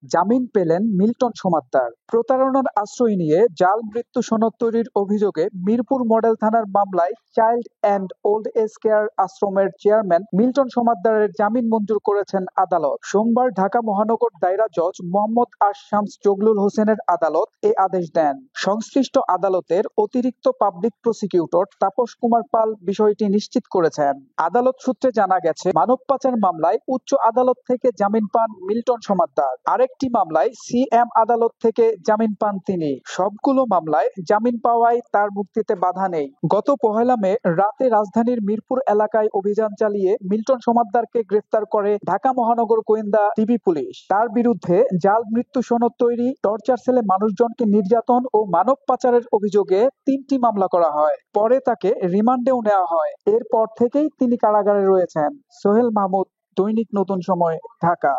জামিন পেলেন মিল্টন সমাদ্দার। প্রতারণার আশ্রয় নিয়ে জাল মৃত্যু সনদ তৈরির অভিযোগে মিরপুর মডেল থানার মামলায় child and old age care আশ্রমের চেয়ারম্যান মিল্টন সমাদ্দারের জামিন মঞ্জুর করেছেন আদালত। সোমবার ঢাকা মহানগর দায়রা জজ মোহাম্মদ শামস জগলুল হোসেনের আদালত এ আদেশ দেন। সংশ্লিষ্ট আদালতের অতিরিক্ত পাবলিক প্রসিকিউটর তাপস কুমার পাল বিষয়টি নিশ্চিত করেছেন। আদালত সূত্রে জানা গেছে, মানব পাচার মামলায় উচ্চ আদালত থেকে জামিন পান মিল্টন সমাদ্দার। আরেকটি মামলায় সিএম আদালত থেকে জামিন পান তিনি। সবগুলো মামলায় জামিন পাওয়ায় তার মুক্তিতে বাধা নেই। গত 1 মে রাতে রাজধানীর মিরপুর এলাকায় অভিযান চালিয়ে মিল্টন সমাদ্দারকে গ্রেফতার করে ঢাকা মহানগর গোয়েন্দা ডিবি পুলিশ। তার বিরুদ্ধে জাল মৃত্যু সনদ তৈরি, টর্চার সেলে মানুষজনকে নির্যাতন ও মানব পাচারের অভিযোগে 3টি মামলা করা হয়। পরে তাকে রিমান্ডেও নেওয়া হয়। এরপর থেকেই তিনি কারাগারে রয়েছেন। সোহেল মাহমুদ, দৈনিক নতুন সময়, ঢাকা।